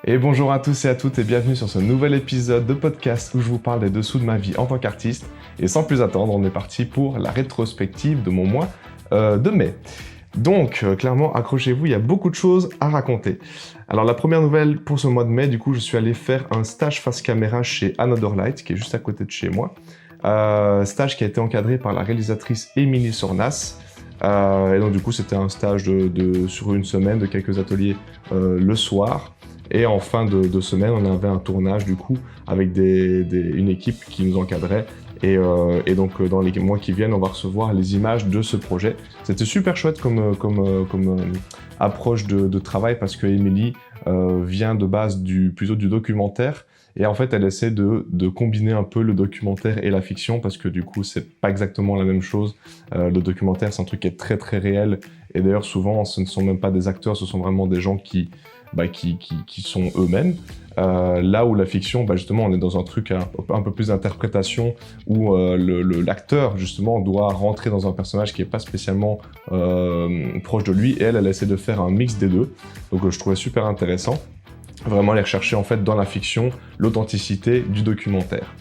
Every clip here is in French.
Et bonjour à tous et à toutes et bienvenue sur ce nouvel épisode de podcast où je vous parle des dessous de ma vie en tant qu'artiste. Et sans plus attendre, on est parti pour la rétrospective de mon mois de mai. Donc, clairement, accrochez-vous, il y a beaucoup de choses à raconter. Alors, la première nouvelle pour ce mois de mai, du coup, je suis allé faire un stage face caméra chez Another Light, qui est juste à côté de chez moi. Stage qui a été encadré par la réalisatrice Émilie Sornas. Et donc, du coup, c'était un stage sur une semaine de quelques ateliers le soir. Et en fin de semaine, on avait un tournage du coup avec une équipe qui nous encadrait. Et donc dans les mois qui viennent, on va recevoir les images de ce projet. C'était super chouette comme approche de travail parce que Émilie vient de base plutôt du documentaire. Et en fait, elle essaie de combiner un peu le documentaire et la fiction parce que du coup, c'est pas exactement la même chose. Le documentaire, c'est un truc qui est très très réel. Et d'ailleurs, souvent, ce ne sont même pas des acteurs, ce sont vraiment des gens qui sont eux-mêmes. Là où la fiction, justement, on est dans un truc un peu plus d'interprétation où l'acteur, justement, doit rentrer dans un personnage qui n'est pas spécialement proche de lui. Et elle essaie de faire un mix des deux. Donc, je trouvais super intéressant. Vraiment aller rechercher, en fait, dans la fiction, l'authenticité du documentaire.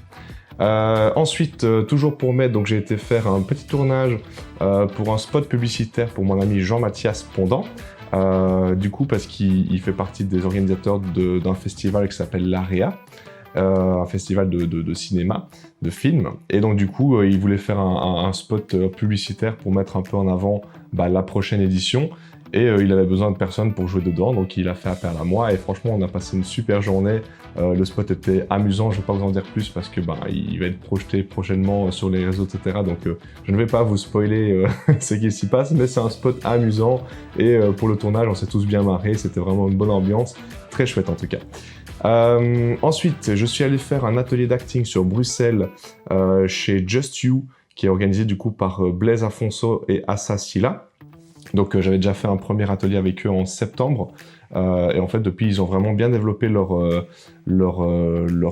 Ensuite, toujours pour mai, donc j'ai été faire un petit tournage pour un spot publicitaire pour mon ami Jean-Mathias Pondan. Du coup, parce qu'il fait partie des organisateurs d'un festival qui s'appelle l'AREA, un festival de cinéma, de films. Et donc, du coup, il voulait faire un spot publicitaire pour mettre un peu en avant la prochaine édition. Et il avait besoin de personnes pour jouer dedans, donc il a fait appel à moi. Et franchement, on a passé une super journée. Le spot était amusant, je ne vais pas vous en dire plus parce que il va être projeté prochainement sur les réseaux, etc. Donc je ne vais pas vous spoiler ce qui s'y passe, mais c'est un spot amusant. Et pour le tournage, on s'est tous bien marrés. C'était vraiment une bonne ambiance, très chouette en tout cas. Ensuite, je suis allé faire un atelier d'acting sur Bruxelles chez Just You, qui est organisé du coup par Blaise Afonso et Assa Silla. Donc j'avais déjà fait un premier atelier avec eux en septembre. Et en fait, depuis, ils ont vraiment bien développé leur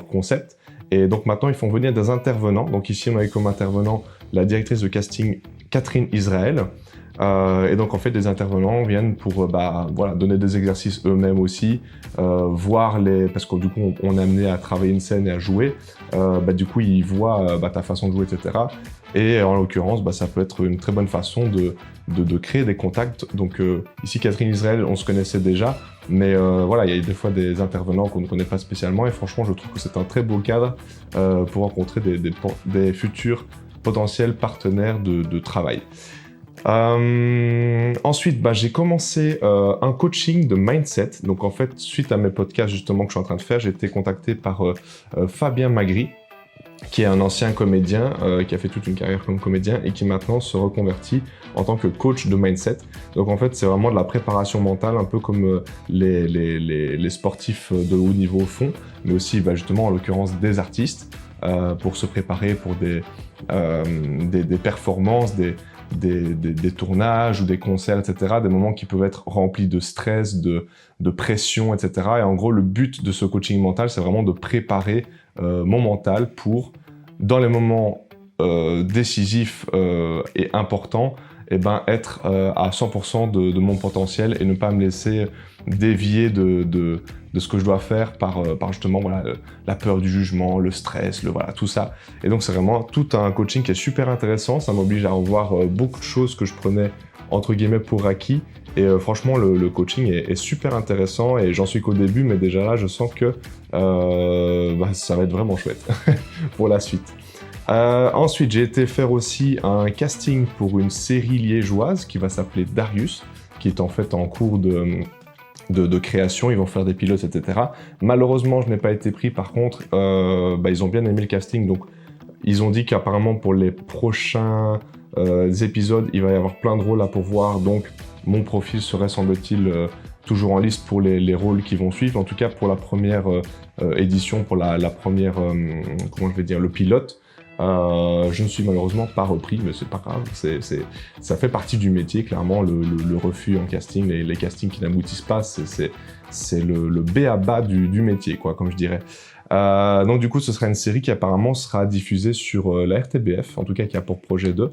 concept. Et donc maintenant, ils font venir des intervenants. Donc ici, on a eu comme intervenant la directrice de casting Catherine Israël. Et donc en fait, les intervenants viennent pour donner des exercices eux-mêmes aussi, voir parce que du coup on est amené à travailler une scène et à jouer. Du coup, ils voient ta façon de jouer, etc. Et en l'occurrence, ça peut être une très bonne façon de créer des contacts. Donc ici, Catherine Israël, on se connaissait déjà, mais il y a des fois des intervenants qu'on ne connaît pas spécialement. Et franchement, je trouve que c'est un très beau cadre pour rencontrer des futurs potentiels partenaires de travail. Ensuite, j'ai commencé un coaching de mindset. Donc en fait, suite à mes podcasts justement que je suis en train de faire, j'ai été contacté par Fabien Magri, qui est un ancien comédien, qui a fait toute une carrière comme comédien et qui maintenant se reconvertit en tant que coach de mindset. Donc en fait, c'est vraiment de la préparation mentale, un peu comme les sportifs de haut niveau font, mais aussi justement en l'occurrence des artistes, pour se préparer pour des performances, des tournages ou des concerts, etc., des moments qui peuvent être remplis de stress, de pression, etc. Et en gros, le but de ce coaching mental, c'est vraiment de préparer mon mental pour, dans les moments décisifs et importants, être à 100% de mon potentiel et ne pas me laisser dévier de ce que je dois faire par justement la peur du jugement, le stress, tout ça. Et donc c'est vraiment tout un coaching qui est super intéressant, ça m'oblige à revoir beaucoup de choses que je prenais entre guillemets pour acquis. Et franchement, le coaching est super intéressant et j'en suis qu'au début, mais déjà là, je sens que ça va être vraiment chouette pour la suite. Ensuite, j'ai été faire aussi un casting pour une série liégeoise qui va s'appeler Darius, qui est en fait en cours de création, ils vont faire des pilotes, etc. Malheureusement, je n'ai pas été pris. Par contre, ils ont bien aimé le casting, donc ils ont dit qu'apparemment pour les prochains épisodes, il va y avoir plein de rôles à pourvoir, donc mon profil serait, semble-t-il, toujours en liste pour les rôles qui vont suivre. En tout cas, pour la première édition, pour la première, le pilote, je ne suis malheureusement pas repris, mais c'est pas grave, ça fait partie du métier, clairement, le refus en casting, les castings qui n'aboutissent pas, c'est le b.a.-ba du métier, quoi, comme je dirais. Donc du coup, ce sera une série qui apparemment sera diffusée sur la RTBF, en tout cas qui a pour projet 2.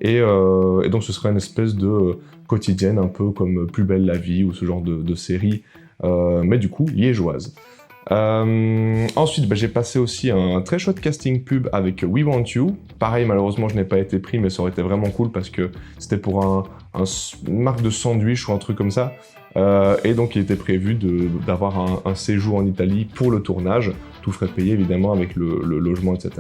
Et donc ce sera une espèce de quotidienne, un peu comme Plus belle la vie ou ce genre de série mais du coup liégeoise. Ensuite, j'ai passé aussi un très chouette casting pub avec We Want You. Pareil, malheureusement, je n'ai pas été pris, mais ça aurait été vraiment cool parce que c'était pour une marque de sandwich ou un truc comme ça. Et donc, il était prévu d'avoir un séjour en Italie pour le tournage, tout frais payé évidemment avec le logement, etc.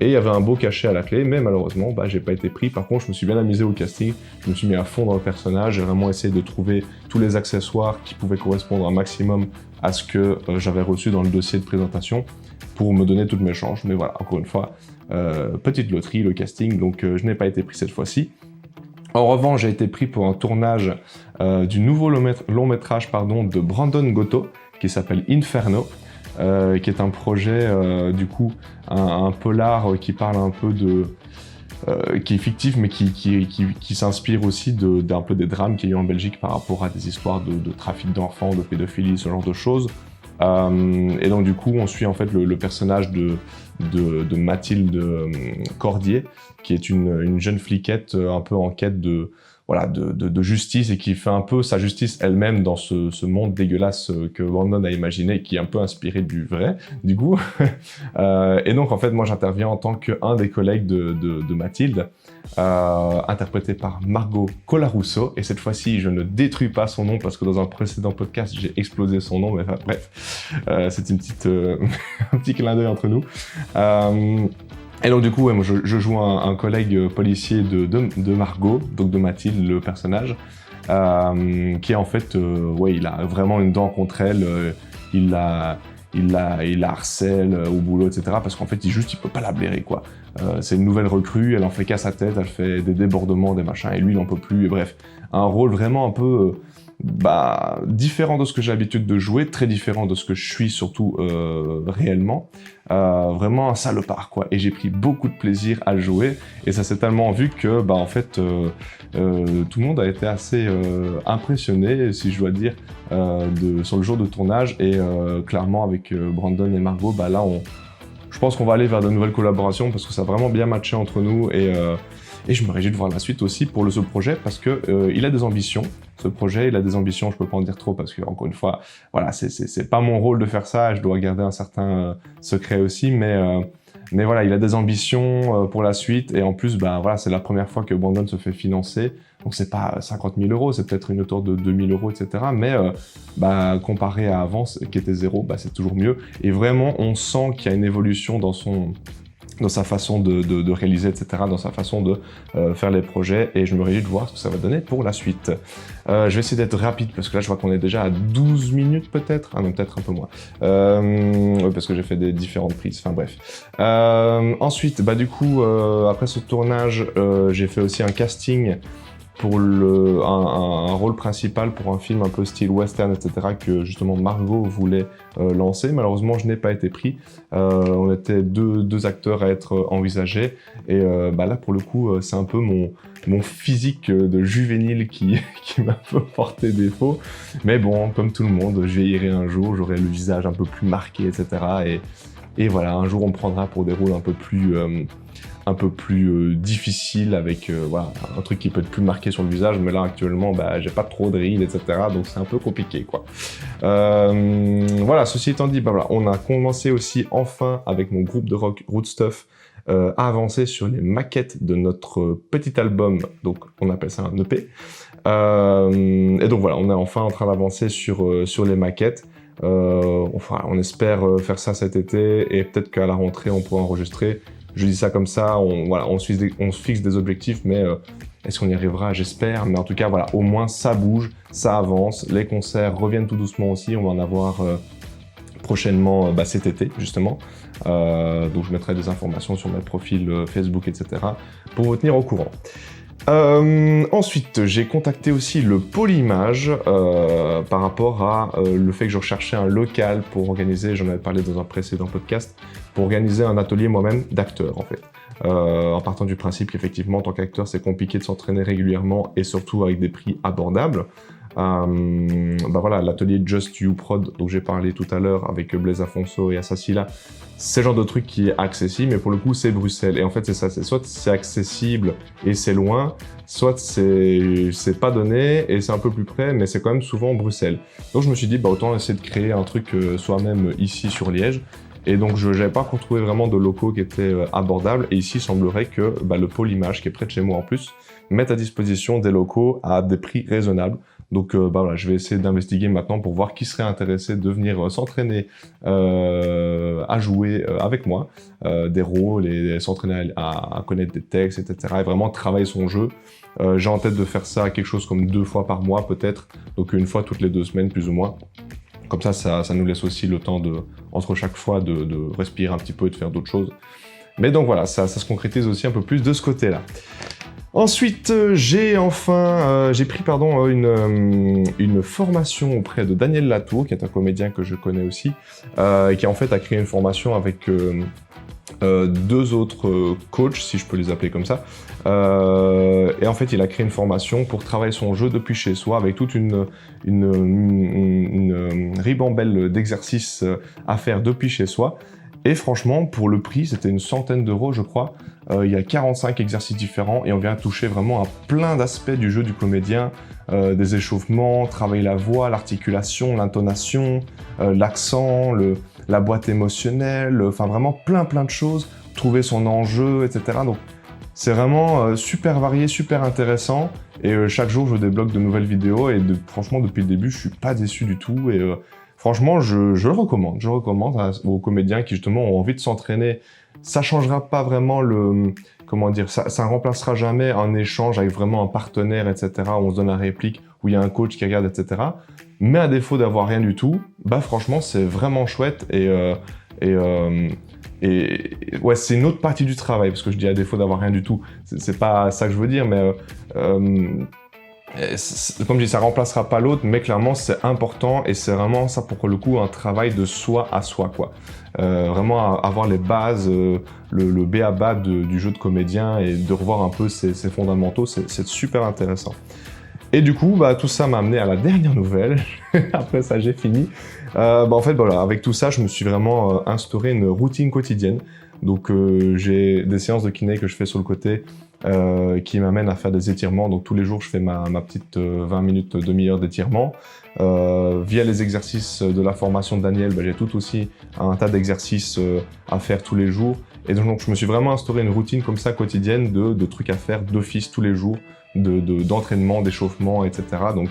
Et il y avait un beau cachet à la clé, mais malheureusement, j'ai pas été pris. Par contre, je me suis bien amusé au casting, je me suis mis à fond dans le personnage, j'ai vraiment essayé de trouver tous les accessoires qui pouvaient correspondre un maximum à ce que j'avais reçu dans le dossier de présentation pour me donner toutes mes chances. Mais voilà, encore une fois, petite loterie, le casting, donc je n'ai pas été pris cette fois-ci. En revanche, j'ai été pris pour un tournage du nouveau long métrage de Brandon Gotto, qui s'appelle Inferno, qui est un projet, du coup, un polar qui parle un peu qui est fictif, mais qui s'inspire aussi d'un peu des drames qu'il y a eu en Belgique par rapport à des histoires de trafic d'enfants, de pédophilie, ce genre de choses. Et donc du coup, on suit en fait le personnage de Mathilde Cordier, qui est une jeune fliquette un peu en quête de justice et qui fait un peu sa justice elle-même dans ce monde dégueulasse que Brandon a imaginé, qui est un peu inspiré du vrai, du coup. Et donc en fait, moi j'interviens en tant qu'un des collègues de Mathilde, interprété par Margot Colarusso, et cette fois-ci je ne détruis pas son nom parce que dans un précédent podcast j'ai explosé son nom, mais enfin, bref, c'est un petit clin d'œil entre nous. Et donc du coup, moi, je joue un collègue policier de Margot, donc de Mathilde, le personnage, qui est en fait, il a vraiment une dent contre elle, il la harcèle au boulot, etc. Parce qu'en fait, il peut pas la blairer, quoi. C'est une nouvelle recrue, elle en fait qu'à sa tête, elle fait des débordements, des machins, et lui, il en peut plus, et bref. Un rôle vraiment un peu différent de ce que j'ai l'habitude de jouer, très différent de ce que je suis surtout réellement. Vraiment un salopard, quoi. Et j'ai pris beaucoup de plaisir à le jouer, et ça s'est tellement vu que en fait tout le monde a été assez impressionné, si je dois dire, sur le jour de tournage. Et clairement avec Brandon et Margot, là je pense qu'on va aller vers de nouvelles collaborations parce que ça a vraiment bien matché entre nous, et je me réjouis de voir la suite aussi pour ce projet parce que il a des ambitions. Ce projet, il a des ambitions, je peux pas en dire trop parce que, encore une fois, voilà, c'est pas mon rôle de faire ça, je dois garder un certain secret aussi, mais voilà, il a des ambitions pour la suite, et en plus, voilà, c'est la première fois que Brandon se fait financer, donc c'est pas 50 000 €, c'est peut-être une hauteur de 2 000 €, etc. Mais comparé à avant, qui était 0, c'est toujours mieux, et vraiment, on sent qu'il y a une évolution dans sa façon de réaliser, etc., dans sa façon de faire les projets, et je me réjouis de voir ce que ça va donner pour la suite. Je vais essayer d'être rapide, parce que là, je vois qu'on est déjà à 12 minutes, peut-être. Ah non, peut-être un peu moins. Parce que j'ai fait des différentes prises, enfin bref. Ensuite, du coup, après ce tournage, j'ai fait aussi un casting pour un rôle principal pour un film un peu style western, etc., que justement Margot voulait lancer. Malheureusement, je n'ai pas été pris. On était deux acteurs à être envisagés, et là, pour le coup, c'est un peu mon physique de juvénile qui m'a un peu porté défaut. Mais bon, comme tout le monde, je vieillirai un jour, j'aurai le visage un peu plus marqué, etc. Et voilà, un jour on me prendra pour des rôles un peu plus difficile, avec un truc qui peut être plus marqué sur le visage, mais là actuellement j'ai pas trop de rides, etc., donc c'est un peu compliqué, quoi. Voilà, ceci étant dit, on a commencé aussi enfin avec mon groupe de rock Rootstuff à avancer sur les maquettes de notre petit album, donc on appelle ça un EP, et donc voilà, on est enfin en train d'avancer sur les maquettes. On espère faire ça cet été, et peut-être qu'à la rentrée on pourra enregistrer. Je dis ça comme ça, on se fixe des objectifs, mais est-ce qu'on y arrivera? J'espère. Mais en tout cas, voilà, au moins ça bouge, ça avance. Les concerts reviennent tout doucement aussi. On va en avoir prochainement cet été, justement. Donc je mettrai des informations sur mes profils Facebook, etc. pour vous tenir au courant. Ensuite, j'ai contacté aussi le Pôle Image par rapport à le fait que je recherchais un local pour organiser, j'en avais parlé dans un précédent podcast, pour organiser un atelier moi-même d'acteur, en fait. En partant du principe qu'effectivement, en tant qu'acteur, c'est compliqué de s'entraîner régulièrement et surtout avec des prix abordables. voilà, l'atelier Just You Prod dont j'ai parlé tout à l'heure avec Blaise Afonso et Assassila. C'est le genre de truc qui est accessible, mais pour le coup, c'est Bruxelles. Et en fait, c'est ça. C'est soit c'est accessible et c'est loin, soit c'est pas donné et c'est un peu plus près, mais c'est quand même souvent Bruxelles. Donc, je me suis dit, autant essayer de créer un truc soi-même ici sur Liège. Et donc, je n'avais pas encore trouvé vraiment de locaux qui étaient abordables. Et ici, il semblerait que le pôle image, qui est près de chez moi en plus, mette à disposition des locaux à des prix raisonnables. Donc voilà, je vais essayer d'investiguer maintenant pour voir qui serait intéressé de venir s'entraîner à jouer avec moi, des rôles et s'entraîner à connaître des textes, etc. Et vraiment travailler son jeu. J'ai en tête de faire ça quelque chose comme 2 fois par mois peut-être, donc une fois toutes les 2 semaines plus ou moins. Comme ça nous laisse aussi le temps entre chaque fois de respirer un petit peu et de faire d'autres choses. Mais donc voilà, ça se concrétise aussi un peu plus de ce côté-là. Ensuite, j'ai pris une formation auprès de Daniel Latour, qui est un comédien que je connais aussi, et qui en fait a créé une formation avec 2 autres coachs, si je peux les appeler comme ça. Et en fait, il a créé une formation pour travailler son jeu depuis chez soi, avec toute une ribambelle d'exercices à faire depuis chez soi. Et franchement, pour le prix, c'était une centaine d'euros, je crois. Il y a 45 exercices différents et on vient toucher vraiment à plein d'aspects du jeu du comédien, des échauffements, travailler la voix, l'articulation, l'intonation, l'accent, la boîte émotionnelle, enfin vraiment plein de choses, trouver son enjeu, etc. Donc c'est vraiment super varié, super intéressant et chaque jour je débloque de nouvelles vidéos et franchement depuis le début je suis pas déçu du tout et franchement je le recommande. Je recommande aux comédiens qui justement ont envie de s'entraîner. Ça changera pas vraiment ça remplacera jamais un échange avec vraiment un partenaire, etc. où on se donne la réplique, où il y a un coach qui regarde, etc. Mais à défaut d'avoir rien du tout, franchement c'est vraiment chouette et ouais, c'est une autre partie du travail, parce que je dis à défaut d'avoir rien du tout, c'est pas ça que je veux dire, mais comme je dis, ça remplacera pas l'autre, mais clairement c'est important et c'est vraiment ça pour le coup un travail de soi à soi, quoi. Vraiment avoir les bases, le b.a.-ba du jeu de comédien et de revoir un peu ses fondamentaux, c'est super intéressant. Et du coup, tout ça m'a amené à la dernière nouvelle. Après ça, j'ai fini. En fait, voilà, avec tout ça, je me suis vraiment instauré une routine quotidienne. Donc, j'ai des séances de kiné que je fais sur le côté qui m'amènent à faire des étirements. Donc, tous les jours, je fais ma petite 20 minutes, demi-heure d'étirement. Via les exercices de la formation de Daniel, j'ai tout aussi un tas d'exercices à faire tous les jours. Et donc, je me suis vraiment instauré une routine comme ça quotidienne de trucs à faire d'office tous les jours, d'entraînement, d'échauffement, etc. Donc,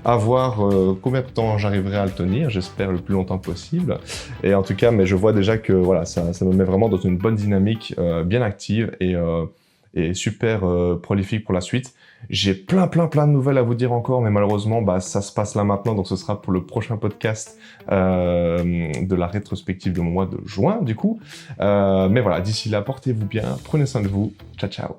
à voir combien de temps j'arriverai à le tenir, j'espère le plus longtemps possible. Et en tout cas, mais je vois déjà que voilà, ça me met vraiment dans une bonne dynamique, bien active et super prolifique pour la suite. J'ai plein de nouvelles à vous dire encore, mais malheureusement, ça se passe là maintenant, donc ce sera pour le prochain podcast de la rétrospective de mon mois de juin, du coup. Mais voilà, d'ici là, portez-vous bien, prenez soin de vous, ciao ciao.